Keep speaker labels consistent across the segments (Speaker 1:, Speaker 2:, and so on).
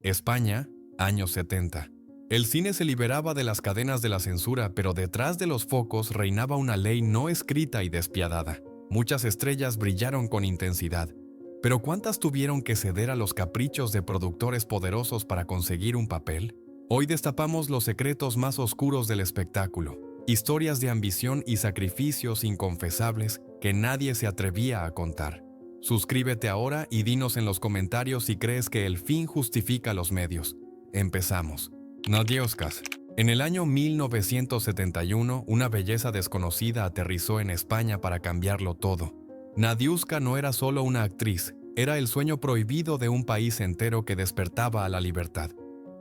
Speaker 1: España, años 70. El cine se liberaba de las cadenas de la censura, pero detrás de los focos reinaba una ley no escrita y despiadada. Muchas estrellas brillaron con intensidad, pero ¿cuántas tuvieron que ceder a los caprichos de productores poderosos para conseguir un papel? Hoy destapamos los secretos más oscuros del espectáculo, historias de ambición y sacrificios inconfesables que nadie se atrevía a contar. Suscríbete ahora y dinos en los comentarios si crees que el fin justifica los medios. Empezamos. Nadiuskaz. En el año 1971, una belleza desconocida aterrizó en España para cambiarlo todo. Nadiuska no era solo una actriz, era el sueño prohibido de un país entero que despertaba a la libertad.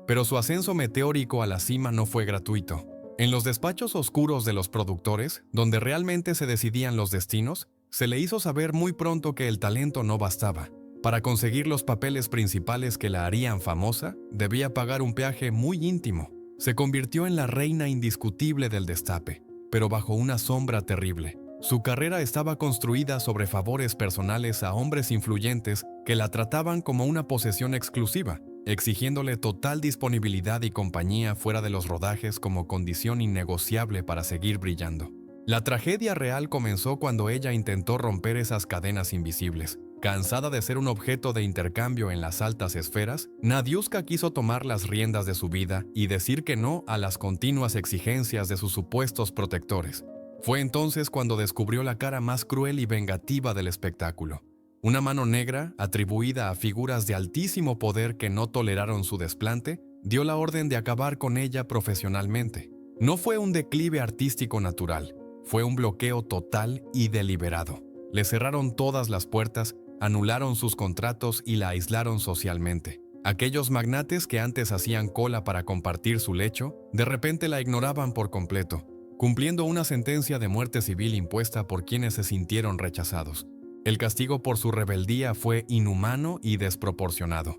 Speaker 1: Pero su ascenso meteórico a la cima no fue gratuito. En los despachos oscuros de los productores, donde realmente se decidían los destinos, se le hizo saber muy pronto que el talento no bastaba. Para conseguir los papeles principales que la harían famosa, debía pagar un peaje muy íntimo. Se convirtió en la reina indiscutible del destape, pero bajo una sombra terrible. Su carrera estaba construida sobre favores personales a hombres influyentes que la trataban como una posesión exclusiva, exigiéndole total disponibilidad y compañía fuera de los rodajes como condición innegociable para seguir brillando. La tragedia real comenzó cuando ella intentó romper esas cadenas invisibles. Cansada de ser un objeto de intercambio en las altas esferas, Nadiuska quiso tomar las riendas de su vida y decir que no a las continuas exigencias de sus supuestos protectores. Fue entonces cuando descubrió la cara más cruel y vengativa del espectáculo. Una mano negra, atribuida a figuras de altísimo poder que no toleraron su desplante, dio la orden de acabar con ella profesionalmente. No fue un declive artístico natural, fue un bloqueo total y deliberado. Le cerraron todas las puertas, anularon sus contratos y la aislaron socialmente. Aquellos magnates que antes hacían cola para compartir su lecho, de repente la ignoraban por completo, cumpliendo una sentencia de muerte civil impuesta por quienes se sintieron rechazados. El castigo por su rebeldía fue inhumano y desproporcionado.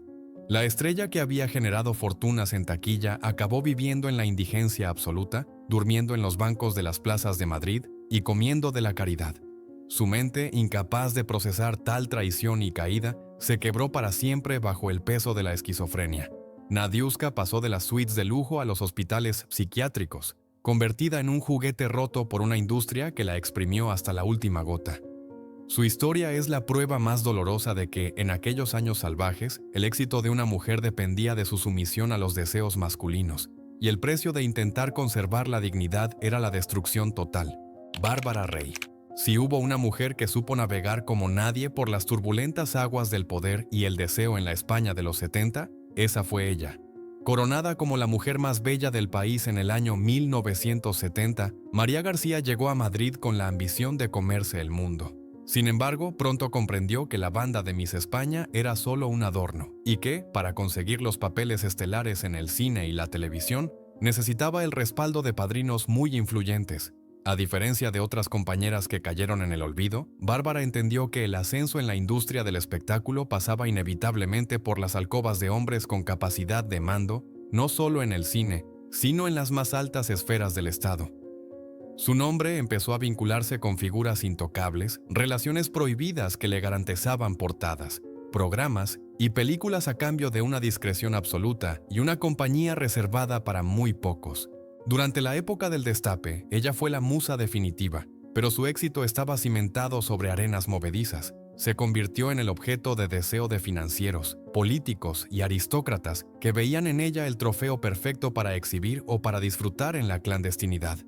Speaker 1: La estrella que había generado fortunas en taquilla acabó viviendo en la indigencia absoluta, durmiendo en los bancos de las plazas de Madrid y comiendo de la caridad. Su mente, incapaz de procesar tal traición y caída, se quebró para siempre bajo el peso de la esquizofrenia. Nadiuska pasó de las suites de lujo a los hospitales psiquiátricos, convertida en un juguete roto por una industria que la exprimió hasta la última gota. Su historia es la prueba más dolorosa de que, en aquellos años salvajes, el éxito de una mujer dependía de su sumisión a los deseos masculinos, y el precio de intentar conservar la dignidad era la destrucción total. Bárbara Rey. Si hubo una mujer que supo navegar como nadie por las turbulentas aguas del poder y el deseo en la España de los 70, esa fue ella. Coronada como la mujer más bella del país en el año 1970, María García llegó a Madrid con la ambición de comerse el mundo. Sin embargo, pronto comprendió que la banda de Miss España era solo un adorno y que, para conseguir los papeles estelares en el cine y la televisión, necesitaba el respaldo de padrinos muy influyentes. A diferencia de otras compañeras que cayeron en el olvido, Bárbara entendió que el ascenso en la industria del espectáculo pasaba inevitablemente por las alcobas de hombres con capacidad de mando, no solo en el cine, sino en las más altas esferas del Estado. Su nombre empezó a vincularse con figuras intocables, relaciones prohibidas que le garantizaban portadas, programas y películas a cambio de una discreción absoluta y una compañía reservada para muy pocos. Durante la época del destape, ella fue la musa definitiva, pero su éxito estaba cimentado sobre arenas movedizas. Se convirtió en el objeto de deseo de financieros, políticos y aristócratas que veían en ella el trofeo perfecto para exhibir o para disfrutar en la clandestinidad.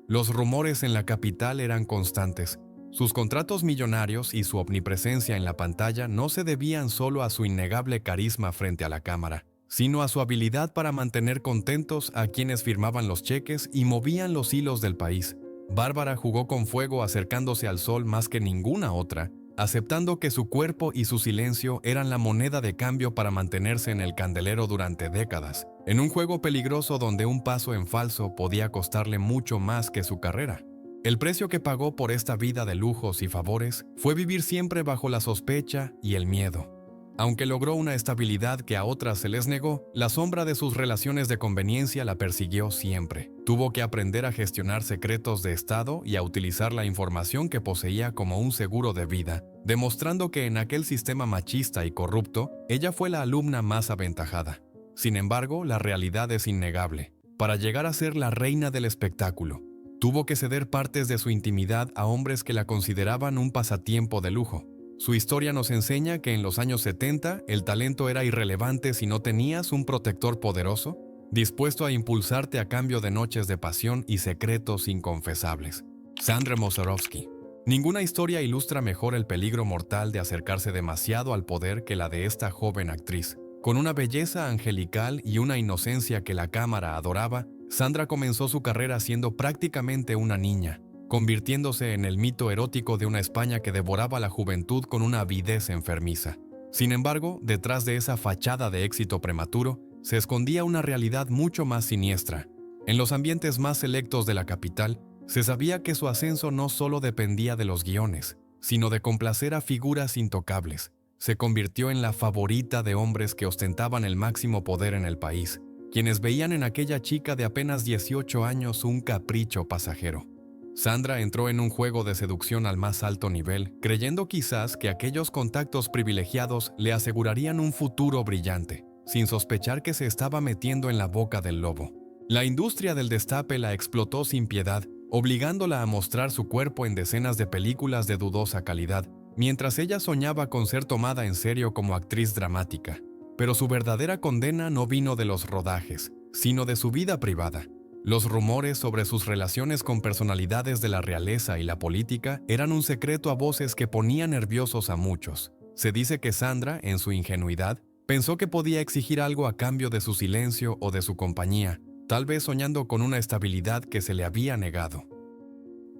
Speaker 1: Los rumores en la capital eran constantes. Sus contratos millonarios y su omnipresencia en la pantalla no se debían solo a su innegable carisma frente a la cámara, sino a su habilidad para mantener contentos a quienes firmaban los cheques y movían los hilos del país. Bárbara jugó con fuego acercándose al sol más que ninguna otra, aceptando que su cuerpo y su silencio eran la moneda de cambio para mantenerse en el candelero durante décadas, en un juego peligroso donde un paso en falso podía costarle mucho más que su carrera. El precio que pagó por esta vida de lujos y favores fue vivir siempre bajo la sospecha y el miedo. Aunque logró una estabilidad que a otras se les negó, la sombra de sus relaciones de conveniencia la persiguió siempre. Tuvo que aprender a gestionar secretos de Estado y a utilizar la información que poseía como un seguro de vida, demostrando que en aquel sistema machista y corrupto, ella fue la alumna más aventajada. Sin embargo, la realidad es innegable. Para llegar a ser la reina del espectáculo, tuvo que ceder partes de su intimidad a hombres que la consideraban un pasatiempo de lujo. Su historia nos enseña que en los años 70 el talento era irrelevante si no tenías un protector poderoso, dispuesto a impulsarte a cambio de noches de pasión y secretos inconfesables. Sandra Moszorowski. Ninguna historia ilustra mejor el peligro mortal de acercarse demasiado al poder que la de esta joven actriz. Con una belleza angelical y una inocencia que la cámara adoraba, Sandra comenzó su carrera siendo prácticamente una niña, convirtiéndose en el mito erótico de una España que devoraba la juventud con una avidez enfermiza. Sin embargo, detrás de esa fachada de éxito prematuro, se escondía una realidad mucho más siniestra. En los ambientes más selectos de la capital, se sabía que su ascenso no solo dependía de los guiones, sino de complacer a figuras intocables. Se convirtió en la favorita de hombres que ostentaban el máximo poder en el país, quienes veían en aquella chica de apenas 18 años un capricho pasajero. Sandra entró en un juego de seducción al más alto nivel, creyendo quizás que aquellos contactos privilegiados le asegurarían un futuro brillante, sin sospechar que se estaba metiendo en la boca del lobo. La industria del destape la explotó sin piedad, obligándola a mostrar su cuerpo en decenas de películas de dudosa calidad, mientras ella soñaba con ser tomada en serio como actriz dramática. Pero su verdadera condena no vino de los rodajes, sino de su vida privada. Los rumores sobre sus relaciones con personalidades de la realeza y la política eran un secreto a voces que ponía nerviosos a muchos. Se dice que Sandra, en su ingenuidad, pensó que podía exigir algo a cambio de su silencio o de su compañía, tal vez soñando con una estabilidad que se le había negado.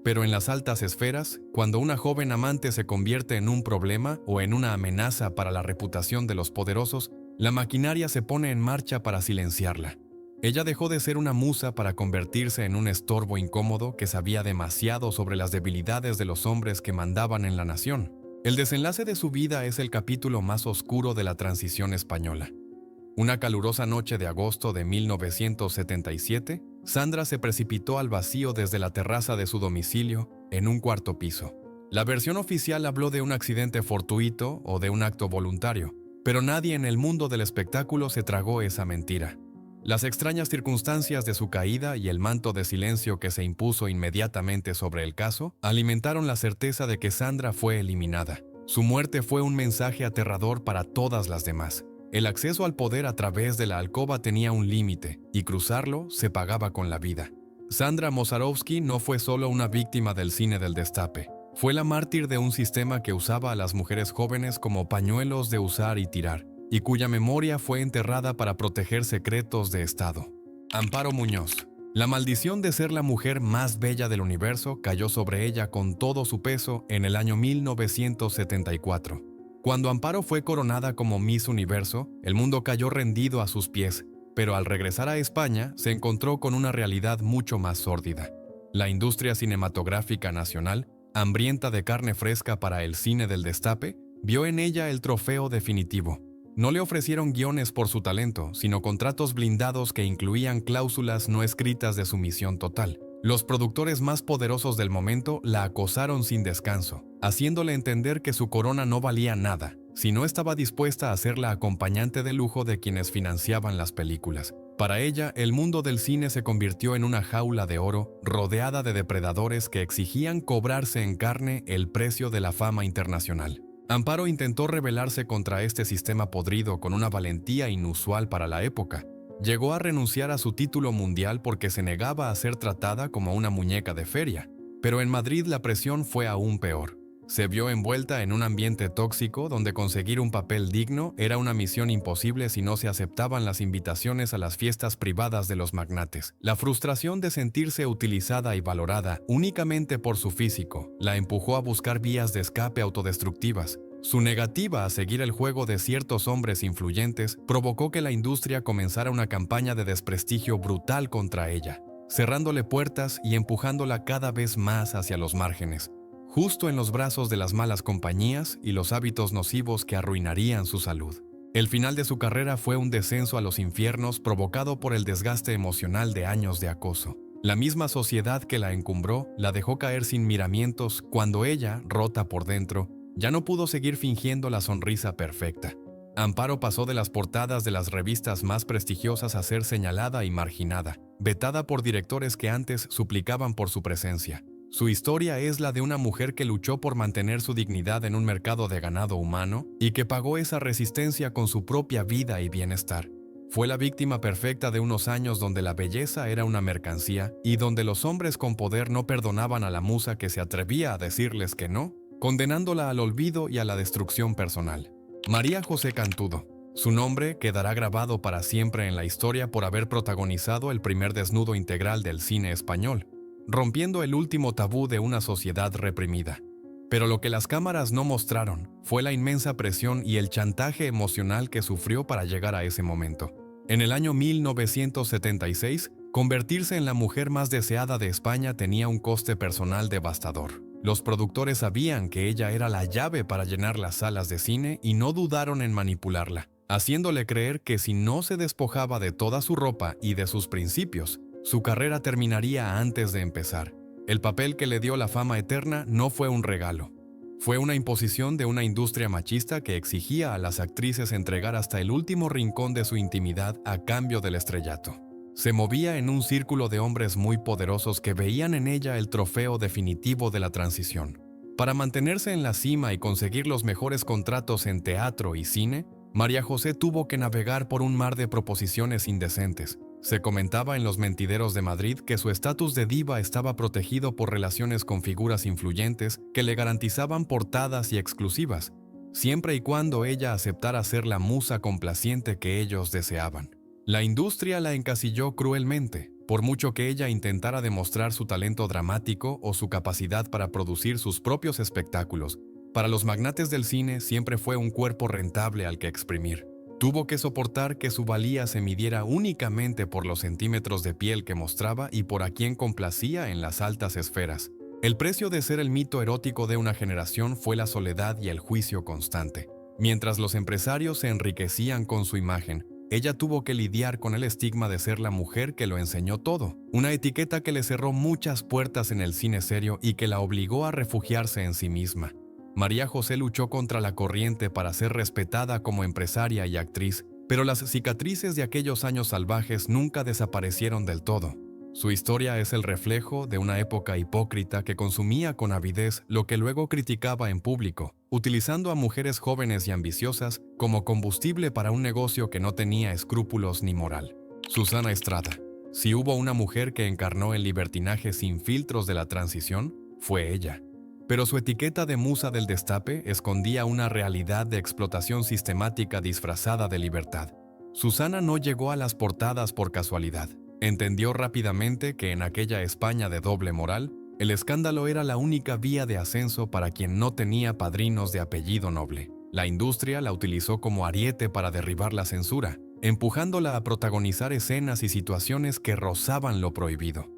Speaker 1: Pero en las altas esferas, cuando una joven amante se convierte en un problema o en una amenaza para la reputación de los poderosos, la maquinaria se pone en marcha para silenciarla. Ella dejó de ser una musa para convertirse en un estorbo incómodo que sabía demasiado sobre las debilidades de los hombres que mandaban en la nación. El desenlace de su vida es el capítulo más oscuro de la transición española. Una calurosa noche de agosto de 1977, Sandra se precipitó al vacío desde la terraza de su domicilio, en un cuarto piso. La versión oficial habló de un accidente fortuito o de un acto voluntario, pero nadie en el mundo del espectáculo se tragó esa mentira. Las extrañas circunstancias de su caída y el manto de silencio que se impuso inmediatamente sobre el caso alimentaron la certeza de que Sandra fue eliminada. Su muerte fue un mensaje aterrador para todas las demás. El acceso al poder a través de la alcoba tenía un límite, y cruzarlo se pagaba con la vida. Sandra Moszorowski no fue solo una víctima del cine del destape. Fue la mártir de un sistema que usaba a las mujeres jóvenes como pañuelos de usar y tirar, y cuya memoria fue enterrada para proteger secretos de Estado. Amparo Muñoz. La maldición de ser la mujer más bella del universo cayó sobre ella con todo su peso en el año 1974. Cuando Amparo fue coronada como Miss Universo, el mundo cayó rendido a sus pies, pero al regresar a España se encontró con una realidad mucho más sórdida. La industria cinematográfica nacional, hambrienta de carne fresca para el cine del destape, vio en ella el trofeo definitivo. No le ofrecieron guiones por su talento, sino contratos blindados que incluían cláusulas no escritas de sumisión total. Los productores más poderosos del momento la acosaron sin descanso, haciéndole entender que su corona no valía nada, si no estaba dispuesta a ser la acompañante de lujo de quienes financiaban las películas. Para ella, el mundo del cine se convirtió en una jaula de oro, rodeada de depredadores que exigían cobrarse en carne el precio de la fama internacional. Amparo intentó rebelarse contra este sistema podrido con una valentía inusual para la época. Llegó a renunciar a su título mundial porque se negaba a ser tratada como una muñeca de feria. Pero en Madrid la presión fue aún peor. Se vio envuelta en un ambiente tóxico donde conseguir un papel digno era una misión imposible si no se aceptaban las invitaciones a las fiestas privadas de los magnates. La frustración de sentirse utilizada y valorada únicamente por su físico la empujó a buscar vías de escape autodestructivas. Su negativa a seguir el juego de ciertos hombres influyentes provocó que la industria comenzara una campaña de desprestigio brutal contra ella, cerrándole puertas y empujándola cada vez más hacia los márgenes. justo en los brazos de las malas compañías y los hábitos nocivos que arruinarían su salud. El final de su carrera fue un descenso a los infiernos provocado por el desgaste emocional de años de acoso. La misma sociedad que la encumbró la dejó caer sin miramientos cuando ella, rota por dentro, ya no pudo seguir fingiendo la sonrisa perfecta. Amparo pasó de las portadas de las revistas más prestigiosas a ser señalada y marginada, vetada por directores que antes suplicaban por su presencia. Su historia es la de una mujer que luchó por mantener su dignidad en un mercado de ganado humano y que pagó esa resistencia con su propia vida y bienestar. Fue la víctima perfecta de unos años donde la belleza era una mercancía y donde los hombres con poder no perdonaban a la musa que se atrevía a decirles que no, condenándola al olvido y a la destrucción personal. María José Cantudo. Su nombre quedará grabado para siempre en la historia por haber protagonizado el primer desnudo integral del cine español, rompiendo el último tabú de una sociedad reprimida. Pero lo que las cámaras no mostraron fue la inmensa presión y el chantaje emocional que sufrió para llegar a ese momento. En el año 1976, convertirse en la mujer más deseada de España tenía un coste personal devastador. Los productores sabían que ella era la llave para llenar las salas de cine y no dudaron en manipularla, haciéndole creer que si no se despojaba de toda su ropa y de sus principios, su carrera terminaría antes de empezar. El papel que le dio la fama eterna no fue un regalo. Fue una imposición de una industria machista que exigía a las actrices entregar hasta el último rincón de su intimidad a cambio del estrellato. Se movía en un círculo de hombres muy poderosos que veían en ella el trofeo definitivo de la transición. Para mantenerse en la cima y conseguir los mejores contratos en teatro y cine, María José tuvo que navegar por un mar de proposiciones indecentes. Se comentaba en los mentideros de Madrid que su estatus de diva estaba protegido por relaciones con figuras influyentes que le garantizaban portadas y exclusivas, siempre y cuando ella aceptara ser la musa complaciente que ellos deseaban. La industria la encasilló cruelmente, por mucho que ella intentara demostrar su talento dramático o su capacidad para producir sus propios espectáculos. Para los magnates del cine siempre fue un cuerpo rentable al que exprimir. Tuvo que soportar que su valía se midiera únicamente por los centímetros de piel que mostraba y por a quien complacía en las altas esferas. El precio de ser el mito erótico de una generación fue la soledad y el juicio constante. Mientras los empresarios se enriquecían con su imagen, ella tuvo que lidiar con el estigma de ser la mujer que lo enseñó todo, una etiqueta que le cerró muchas puertas en el cine serio y que la obligó a refugiarse en sí misma. María José luchó contra la corriente para ser respetada como empresaria y actriz, pero las cicatrices de aquellos años salvajes nunca desaparecieron del todo. Su historia es el reflejo de una época hipócrita que consumía con avidez lo que luego criticaba en público, utilizando a mujeres jóvenes y ambiciosas como combustible para un negocio que no tenía escrúpulos ni moral. Susana Estrada. Si hubo una mujer que encarnó el libertinaje sin filtros de la transición, fue ella. Pero su etiqueta de musa del destape escondía una realidad de explotación sistemática disfrazada de libertad. Susana no llegó a las portadas por casualidad. Entendió rápidamente que en aquella España de doble moral, el escándalo era la única vía de ascenso para quien no tenía padrinos de apellido noble. La industria la utilizó como ariete para derribar la censura, empujándola a protagonizar escenas y situaciones que rozaban lo prohibido.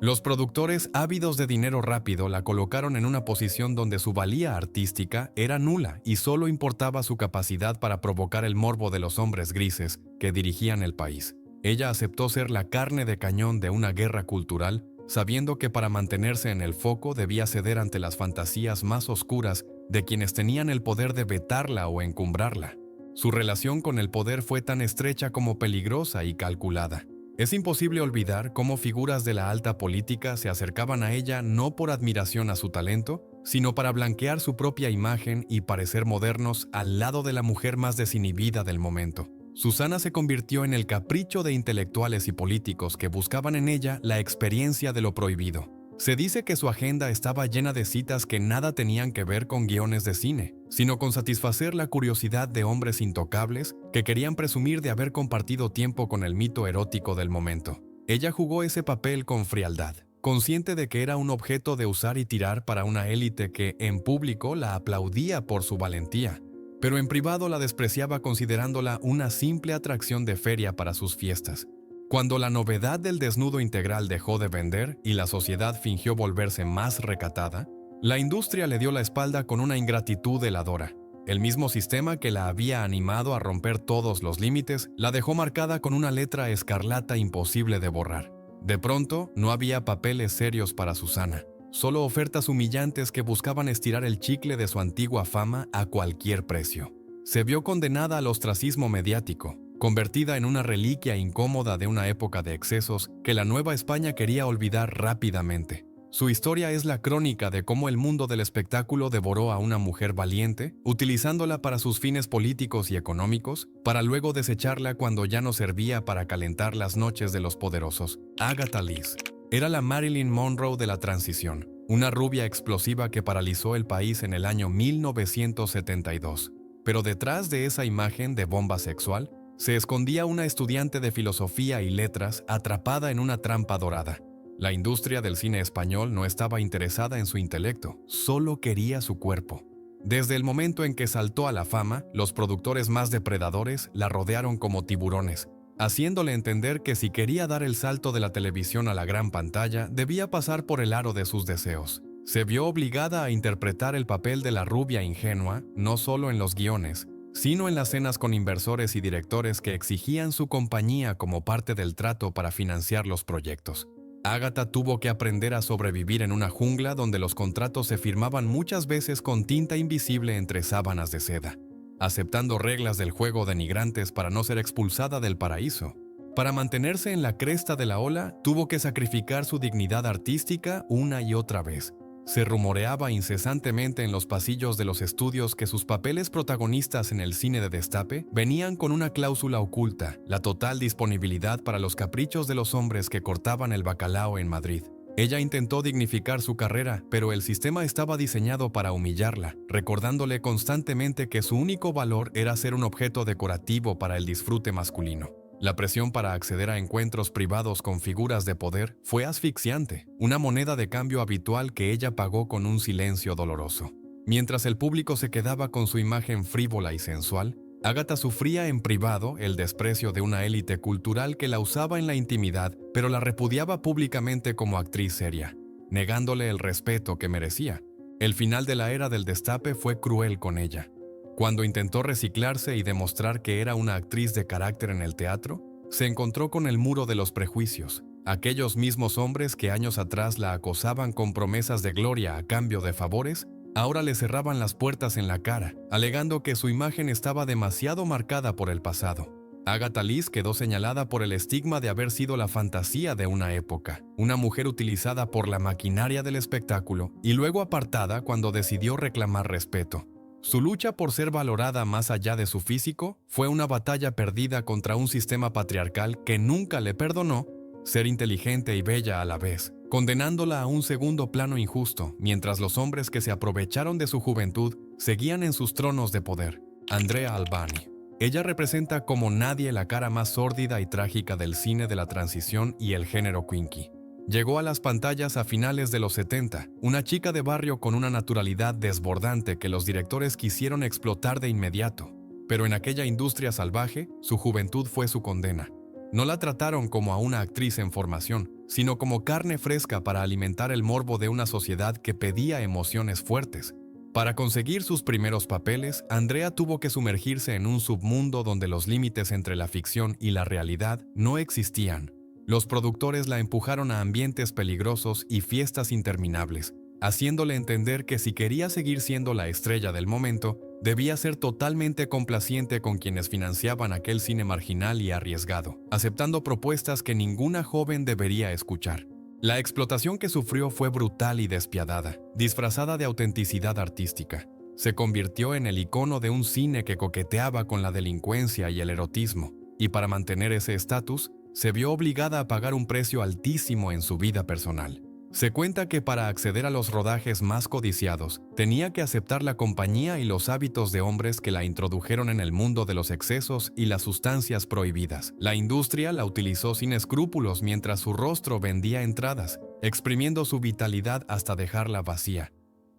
Speaker 1: Los productores, ávidos de dinero rápido, la colocaron en una posición donde su valía artística era nula y solo importaba su capacidad para provocar el morbo de los hombres grises que dirigían el país. Ella aceptó ser la carne de cañón de una guerra cultural, sabiendo que para mantenerse en el foco debía ceder ante las fantasías más oscuras de quienes tenían el poder de vetarla o encumbrarla. Su relación con el poder fue tan estrecha como peligrosa y calculada. Es imposible olvidar cómo figuras de la alta política se acercaban a ella no por admiración a su talento, sino para blanquear su propia imagen y parecer modernos al lado de la mujer más desinhibida del momento. Susana se convirtió en el capricho de intelectuales y políticos que buscaban en ella la experiencia de lo prohibido. Se dice que su agenda estaba llena de citas que nada tenían que ver con guiones de cine, sino con satisfacer la curiosidad de hombres intocables que querían presumir de haber compartido tiempo con el mito erótico del momento. Ella jugó ese papel con frialdad, consciente de que era un objeto de usar y tirar para una élite que, en público, la aplaudía por su valentía, pero en privado la despreciaba considerándola una simple atracción de feria para sus fiestas. Cuando la novedad del desnudo integral dejó de vender y la sociedad fingió volverse más recatada, La industria le dio la espalda con una ingratitud heladora. El mismo sistema que la había animado a romper todos los límites, la dejó marcada con una letra escarlata imposible de borrar. De pronto, no había papeles serios para Susana, solo ofertas humillantes que buscaban estirar el chicle de su antigua fama a cualquier precio. Se vio condenada al ostracismo mediático, convertida en una reliquia incómoda de una época de excesos que la Nueva España quería olvidar rápidamente. Su historia es la crónica de cómo el mundo del espectáculo devoró a una mujer valiente, utilizándola para sus fines políticos y económicos, para luego desecharla cuando ya no servía para calentar las noches de los poderosos. Agatha Lees era la Marilyn Monroe de la transición, una rubia explosiva que paralizó el país en el año 1972. Pero detrás de esa imagen de bomba sexual, se escondía una estudiante de filosofía y letras atrapada en una trampa dorada. La industria del cine español no estaba interesada en su intelecto, solo quería su cuerpo. Desde el momento en que saltó a la fama, los productores más depredadores la rodearon como tiburones, haciéndole entender que si quería dar el salto de la televisión a la gran pantalla, debía pasar por el aro de sus deseos. Se vio obligada a interpretar el papel de la rubia ingenua, no solo en los guiones, sino en las cenas con inversores y directores que exigían su compañía como parte del trato para financiar los proyectos. Agatha tuvo que aprender a sobrevivir en una jungla donde los contratos se firmaban muchas veces con tinta invisible entre sábanas de seda, aceptando reglas del juego denigrantes para no ser expulsada del paraíso. Para mantenerse en la cresta de la ola, tuvo que sacrificar su dignidad artística una y otra vez. Se rumoreaba incesantemente en los pasillos de los estudios que sus papeles protagonistas en el cine de destape venían con una cláusula oculta, la total disponibilidad para los caprichos de los hombres que cortaban el bacalao en Madrid. Ella intentó dignificar su carrera, pero el sistema estaba diseñado para humillarla, recordándole constantemente que su único valor era ser un objeto decorativo para el disfrute masculino. La presión para acceder a encuentros privados con figuras de poder fue asfixiante, una moneda de cambio habitual que ella pagó con un silencio doloroso. Mientras el público se quedaba con su imagen frívola y sensual, Agatha sufría en privado el desprecio de una élite cultural que la usaba en la intimidad, pero la repudiaba públicamente como actriz seria, negándole el respeto que merecía. El final de la era del destape fue cruel con ella. Cuando intentó reciclarse y demostrar que era una actriz de carácter en el teatro, se encontró con el muro de los prejuicios, aquellos mismos hombres que años atrás la acosaban con promesas de gloria a cambio de favores, ahora le cerraban las puertas en la cara, alegando que su imagen estaba demasiado marcada por el pasado. Agatha Lees quedó señalada por el estigma de haber sido la fantasía de una época, una mujer utilizada por la maquinaria del espectáculo y luego apartada cuando decidió reclamar respeto. Su lucha por ser valorada más allá de su físico fue una batalla perdida contra un sistema patriarcal que nunca le perdonó ser inteligente y bella a la vez, condenándola a un segundo plano injusto, mientras los hombres que se aprovecharon de su juventud seguían en sus tronos de poder. Andrea Albani. Ella representa como nadie la cara más sórdida y trágica del cine de la transición y el género quinky. Llegó a las pantallas a finales de los 70, una chica de barrio con una naturalidad desbordante que los directores quisieron explotar de inmediato. Pero en aquella industria salvaje, su juventud fue su condena. No la trataron como a una actriz en formación, sino como carne fresca para alimentar el morbo de una sociedad que pedía emociones fuertes. Para conseguir sus primeros papeles, Andrea tuvo que sumergirse en un submundo donde los límites entre la ficción y la realidad no existían. Los productores la empujaron a ambientes peligrosos y fiestas interminables, haciéndole entender que si quería seguir siendo la estrella del momento, debía ser totalmente complaciente con quienes financiaban aquel cine marginal y arriesgado, aceptando propuestas que ninguna joven debería escuchar. La explotación que sufrió fue brutal y despiadada, disfrazada de autenticidad artística. Se convirtió en el icono de un cine que coqueteaba con la delincuencia y el erotismo, y para mantener ese estatus, se vio obligada a pagar un precio altísimo en su vida personal. Se cuenta que para acceder a los rodajes más codiciados, tenía que aceptar la compañía y los hábitos de hombres que la introdujeron en el mundo de los excesos y las sustancias prohibidas. La industria la utilizó sin escrúpulos mientras su rostro vendía entradas, exprimiendo su vitalidad hasta dejarla vacía.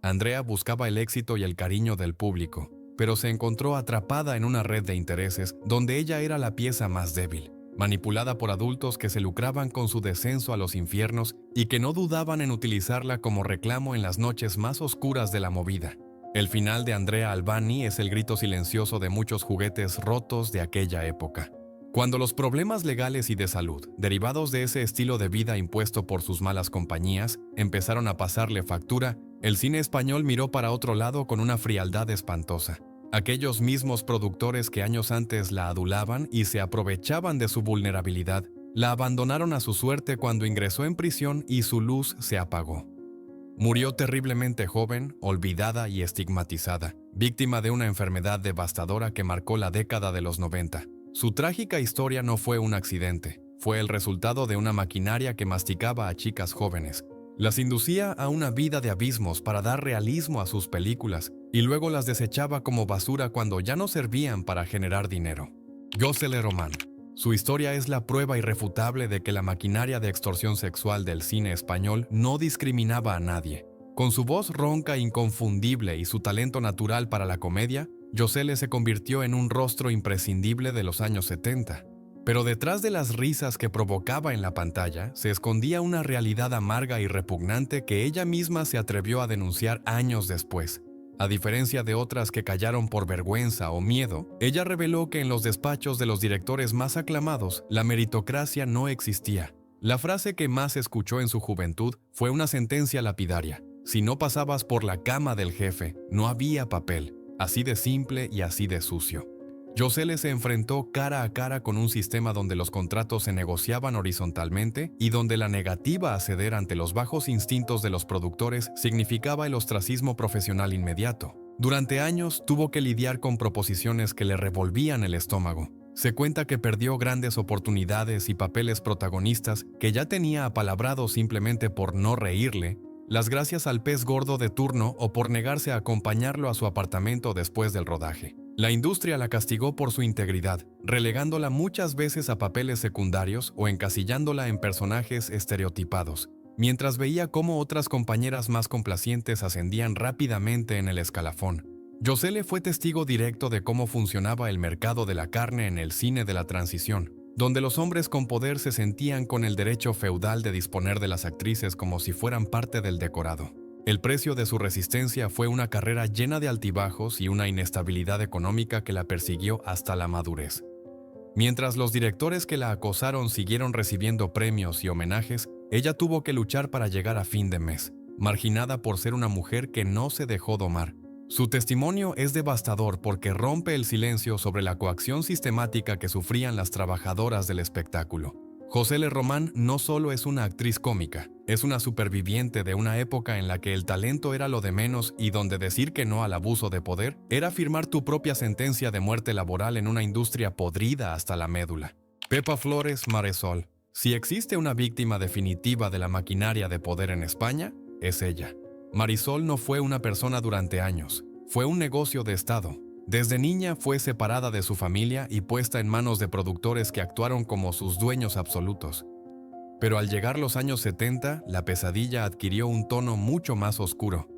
Speaker 1: Andrea buscaba el éxito y el cariño del público, pero se encontró atrapada en una red de intereses donde ella era la pieza más débil. manipulada por adultos que se lucraban con su descenso a los infiernos y que no dudaban en utilizarla como reclamo en las noches más oscuras de la movida. El final de Andrea Albani es el grito silencioso de muchos juguetes rotos de aquella época. Cuando los problemas legales y de salud, derivados de ese estilo de vida impuesto por sus malas compañías, empezaron a pasarle factura, el cine español miró para otro lado con una frialdad espantosa. Aquellos mismos productores que años antes la adulaban y se aprovechaban de su vulnerabilidad, la abandonaron a su suerte cuando ingresó en prisión y su luz se apagó. Murió terriblemente joven, olvidada y estigmatizada, víctima de una enfermedad devastadora que marcó la década de los 90. Su trágica historia no fue un accidente, fue el resultado de una maquinaria que masticaba a chicas jóvenes. Las inducía a una vida de abismos para dar realismo a sus películas y luego las desechaba como basura cuando ya no servían para generar dinero. José Román. Su historia es la prueba irrefutable de que la maquinaria de extorsión sexual del cine español no discriminaba a nadie. Con su voz ronca e inconfundible y su talento natural para la comedia, José se convirtió en un rostro imprescindible de los años 70. Pero detrás de las risas que provocaba en la pantalla, se escondía una realidad amarga y repugnante que ella misma se atrevió a denunciar años después. A diferencia de otras que callaron por vergüenza o miedo, ella reveló que en los despachos de los directores más aclamados, la meritocracia no existía. La frase que más escuchó en su juventud fue una sentencia lapidaria: si no pasabas por la cama del jefe, no había papel. Así de simple y así de sucio. José se enfrentó cara a cara con un sistema donde los contratos se negociaban horizontalmente y donde la negativa a ceder ante los bajos instintos de los productores significaba el ostracismo profesional inmediato. Durante años tuvo que lidiar con proposiciones que le revolvían el estómago. Se cuenta que perdió grandes oportunidades y papeles protagonistas que ya tenía apalabrados simplemente por no reírle, las gracias al pez gordo de turno o por negarse a acompañarlo a su apartamento después del rodaje. La industria la castigó por su integridad, relegándola muchas veces a papeles secundarios o encasillándola en personajes estereotipados, mientras veía cómo otras compañeras más complacientes ascendían rápidamente en el escalafón. José fue testigo directo de cómo funcionaba el mercado de la carne en el cine de la transición, donde los hombres con poder se sentían con el derecho feudal de disponer de las actrices como si fueran parte del decorado. El precio de su resistencia fue una carrera llena de altibajos y una inestabilidad económica que la persiguió hasta la madurez. Mientras los directores que la acosaron siguieron recibiendo premios y homenajes, ella tuvo que luchar para llegar a fin de mes, marginada por ser una mujer que no se dejó domar. Su testimonio es devastador porque rompe el silencio sobre la coacción sistemática que sufrían las trabajadoras del espectáculo. José Román no solo es una actriz cómica, es una superviviente de una época en la que el talento era lo de menos y donde decir que no al abuso de poder era firmar tu propia sentencia de muerte laboral en una industria podrida hasta la médula. Pepa Flores Maresol. Si existe una víctima definitiva de la maquinaria de poder en España, es ella. Marisol no fue una persona durante años, fue un negocio de Estado. Desde niña fue separada de su familia y puesta en manos de productores que actuaron como sus dueños absolutos. Pero al llegar los años 70, la pesadilla adquirió un tono mucho más oscuro.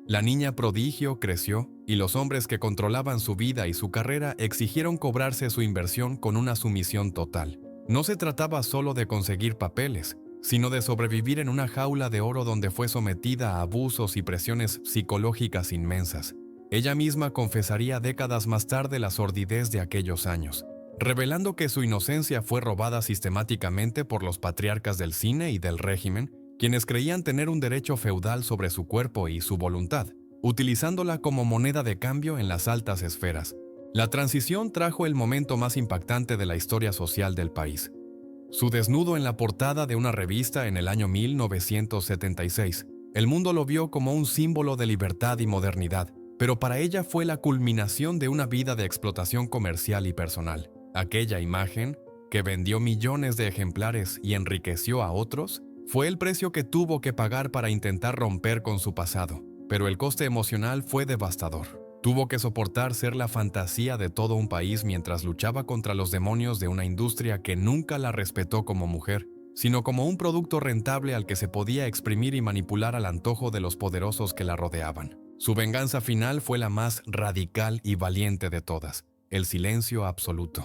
Speaker 1: La niña prodigio creció y los hombres que controlaban su vida y su carrera exigieron cobrarse su inversión con una sumisión total. No se trataba solo de conseguir papeles, sino de sobrevivir en una jaula de oro donde fue sometida a abusos y presiones psicológicas inmensas. Ella misma confesaría décadas más tarde la sordidez de aquellos años, revelando que su inocencia fue robada sistemáticamente por los patriarcas del cine y del régimen, quienes creían tener un derecho feudal sobre su cuerpo y su voluntad, utilizándola como moneda de cambio en las altas esferas. La transición trajo el momento más impactante de la historia social del país. Su desnudo en la portada de una revista en el año 1976. El mundo lo vio como un símbolo de libertad y modernidad, pero para ella fue la culminación de una vida de explotación comercial y personal. Aquella imagen, que vendió millones de ejemplares y enriqueció a otros, fue el precio que tuvo que pagar para intentar romper con su pasado, pero el coste emocional fue devastador. Tuvo que soportar ser la fantasía de todo un país mientras luchaba contra los demonios de una industria que nunca la respetó como mujer, sino como un producto rentable al que se podía exprimir y manipular al antojo de los poderosos que la rodeaban. Su venganza final fue la más radical y valiente de todas: el silencio absoluto.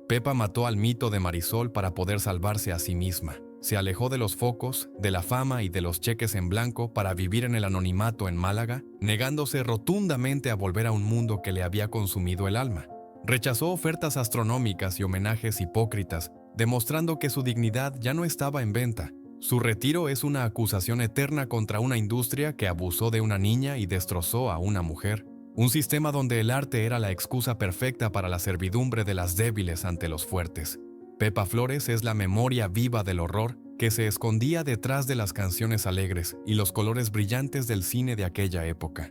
Speaker 1: Pepa mató al mito de Marisol para poder salvarse a sí misma. Se alejó de los focos, de la fama y de los cheques en blanco para vivir en el anonimato en Málaga, negándose rotundamente a volver a un mundo que le había consumido el alma. Rechazó ofertas astronómicas y homenajes hipócritas, demostrando que su dignidad ya no estaba en venta. Su retiro es una acusación eterna contra una industria que abusó de una niña y destrozó a una mujer. Un sistema donde el arte era la excusa perfecta para la servidumbre de las débiles ante los fuertes. Pepa Flores es la memoria viva del horror que se escondía detrás de las canciones alegres y los colores brillantes del cine de aquella época.